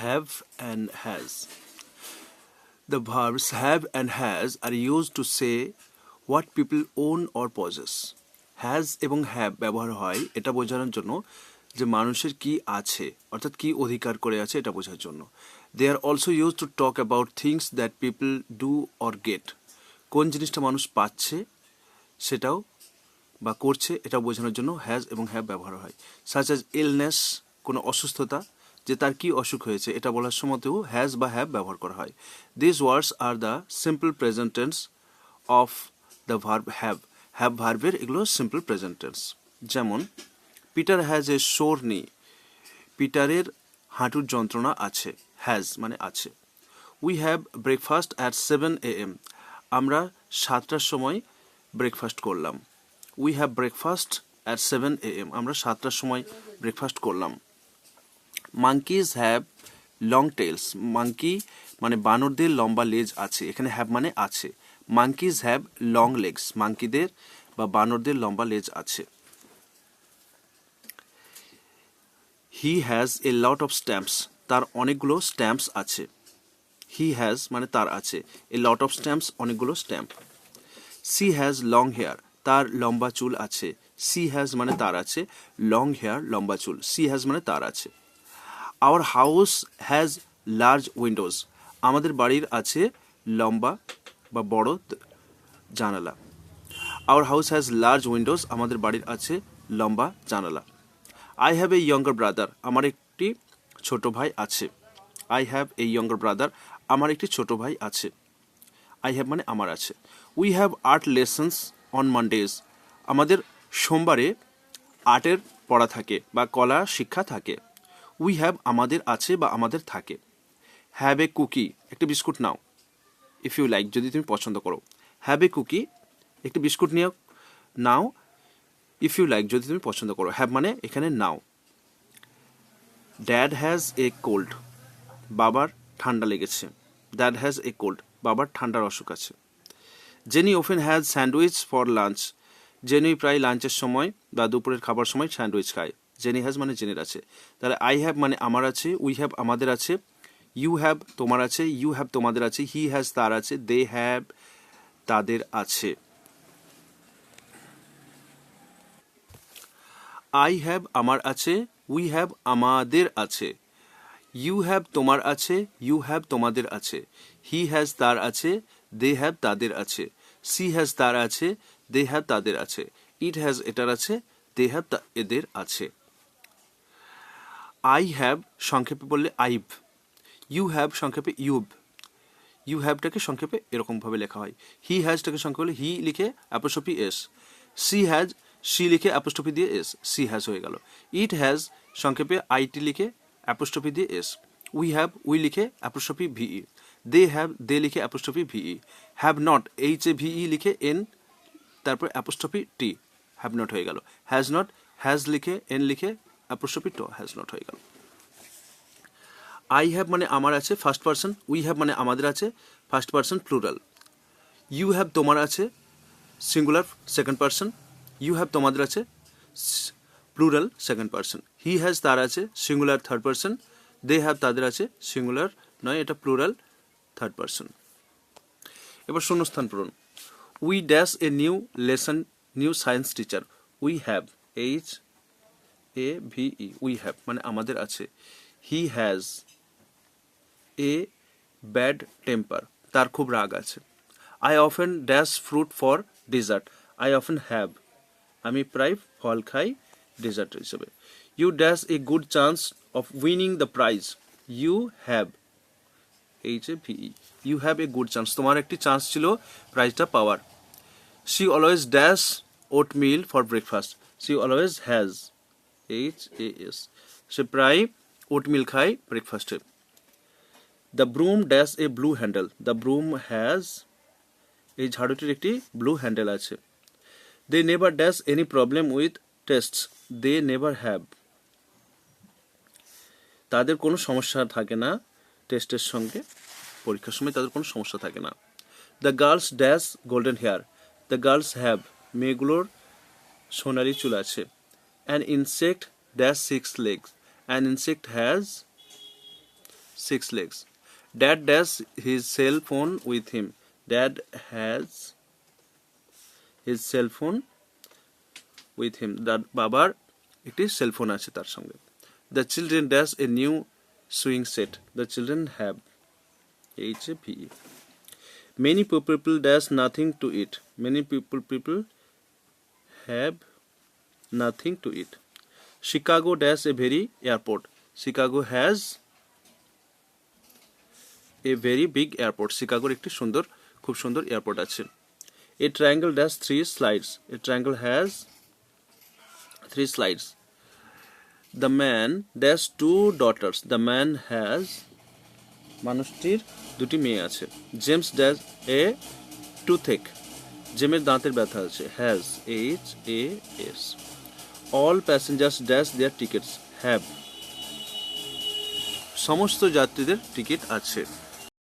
Have and has. The verbs have and has are used to say what people own or possess. Has এবং have ব্যবহার হয় এটা বোঝানোর জন্য যে মানুষের কি আছে অর্থাৎ কি অধিকার করে আছে এটা বোঝার জন্য। They are also used to talk about things that people do or get. কোন জিনিসটা মানুষ পাচ্ছে সেটাও বা করছে এটা বোঝানোর জন্য হ্যাজ এবং হ্যাভ ব্যবহার হয়। such as illness, কোনো অসুস্থতা, যে তার কি অসুখ হয়েছে এটা বলার সময়তেও হ্যাজ বা হ্যাভ ব্যবহার করা হয়। These words are the simple present tense of the verb have. have ভার্বের এগুলো সিম্পল প্রেজেন্ট টেন্স। যেমন Peter has a sore knee, পিটারের হাঁটুর যন্ত্রণা আছে, হ্যাজ মানে আছে। We have breakfast at 7 AM, আমরা 7টার সময় ব্রেকফাস্ট করলাম। We have breakfast at 7 AM, আমরা 7টার সময় ব্রেকফাস্ট করলাম। Monkeys have long tails, monkey মানে বানরদের লম্বা লেজ আছে, এখানে হ্যাভ মানে আছে। মাঙ্কিজ হ্যাভ লং লেগস, মাঙ্কিদের বা বানরদের লম্বা লেজ আছে। He has a lot of stamps, তার অনেকগুলো স্ট্যাম্পস আছে। হি হ্যাজ মানে তার আছে, এ লট অফ স্ট্যাম্পস অনেকগুলো stamp. She has long hair, তার লম্বা চুল আছে। সি হ্যাজ মানে তার আছে, লং হেয়ার লম্বা চুল, সি হ্যাজ মানে তার আছে। Our house has large Windows, আমাদের বাড়ির আছে লম্বা বা বড় জানালা। Our house has large Windows, আমাদের বাড়ির আছে লম্বা জানালা। I have a younger brother, আমার একটি ছোট ভাই আছে। I have a younger brother, আমার একটি ছোট ভাই আছে। আই হ্যাভ মানে আমার আছে। We have art lessons on Mondays, আমাদের সোমবারে আর্টের পড়া থাকে বা কলা শিক্ষা থাকে। উই হ্যাভ আমাদের আছে বা আমাদের থাকে। হ্যাভ এ কুকি, একটি বিস্কুট নাও, ইফ ইউ লাইক যদি তুমি পছন্দ করো। হ্যাভ এ কুকি, একটি বিস্কুট নিয়ে নাও, ইফ ইউ লাইক যদি তুমি পছন্দ করো। হ্যাভ মানে এখানে নাও। ড্যাড হ্যাজ এ কোল্ড, বাবার ঠান্ডা লেগেছে। ড্যাড হ্যাজ এ কোল্ড, বাবার ঠান্ডার অসুখ আছে। Jenny often has sandwich for lunch, jenny প্রায় লাঞ্চের সময় বা দুপুরের খাবার সময় স্যান্ডউইচ খায়। জেনি হ্যাজ মানে জেনির আছে। তাহলে আই হ্যাভ মানে আমার আছে, উই হ্যাভ আমাদের আছে, ইউ হ্যাভ তোমার আছে, ইউ হ্যাভ তোমাদের আছে, হি হ্যাজ তার আছে, দে হ্যাভ তাদের আছে। আই হ্যাভ আমার আছে, উই হ্যাভ আমাদের আছে, ইউ হ্যাভ তোমার আছে, ইউ হ্যাভ তোমাদের আছে, হি হ্যাজ তার আছে, দে হ্যাভ তাদের আছে, সি হ্যাজ তার আছে, দে হ্যাভ তাদের আছে, ইট হ্যাজ এটার আছে, দে হ্যাভ এদের আছে। আই হ্যাভ সংক্ষেপে বললে আইভ, ইউ হ্যাভ সংক্ষেপে ইউব, ইউ হ্যাভটাকে সংক্ষেপে এরকমভাবে লেখা হয়। হি হ্যাজটাকে সংক্ষেপে হলে হি লিখে apostrophe S, she has she লিখে অ্যাপোস্ট্রফি দিয়ে এস, সি হ্যাজ হয়ে গেল। ইট হ্যাজ সংক্ষেপে আইটি লিখে অ্যাপোস্ট্রফি দিয়ে এস। উই হ্যাভ উই লিখে apostrophe V E. They have they লিখে apostrophe V E. Have not H A V E লিখে এন তারপর অ্যাপোস্ট্রফি টি, হ্যাভ নট হয়ে গেল। হ্যাজ নট হ্যাজ লিখে এন লিখে অ্যাপোস্ট্রফি ট, হ্যাজ নট হয়ে গেল। আই হ্যাভ মানে আমার আছে ফার্স্ট পার্সন, উই হ্যাভ মানে আমাদের আছে first person plural. You have তোমার আছে singular second person, you have তোমাদের আছে plural second person. He has তার আছে singular third person, they have তাদের আছে সিঙ্গুলার নয় এটা প্লুরাল থার্ড পার্সন। এবার শূন্যস্থান পূরণ। We dash a new lesson new science teacher, we have H A V, we have মানে আমাদের আছে। He has a bad temper, তার খুব রাগ আছে। I often dash fruit for dessert, I often have আমি প্রায় ফল খাই ডেজার্ট হিসেবে। You dash a good chance of winning the prize, you have H A V, you have a good chance, তোমার একটি চান্স ছিল প্রাইজটা পাওয়ার। She always dash oatmeal for breakfast, she always has H A S, সে প্রায় oatmeal খায় ব্রেকফাস্টে। The broom dash a blue handle, the broom has এই ঝাড়ুটির একটি ব্লু হ্যান্ডেল আছে। They never dash any problem with tests, they never have তাদের কোনো সমস্যা থাকে না টেস্টের সঙ্গে, পরীক্ষার সময় তাদের কোনো সমস্যা থাকে না। The girls dash golden hair, the girls have মেয়েগুলোর সোনালি চুল আছে। An insect dash six legs, an insect has 6 legs. Dad has his cell phone with him. Dad has his cell phone with him. বাবার একটি cell phone আছে তার সঙ্গে. The children dash a new swing set. The children have HAVE. Many people dash nothing to eat. Many people have nothing to eat. Chicago dash a very airport. Chicago has a very big airport. Chicago একটি সুন্দর খুব সুন্দর airport আছে. A triangle dash 3 slides. A triangle has 3 slides. The man dash 2 daughters. The man has মানুষটির দুটি মেয়ে আছে. James dash a toothache. জেমের দাঁতের ব্যথা আছে. Has HAS. All passengers dash their tickets. Have সমস্ত যাত্রীদের টিকিট আছে.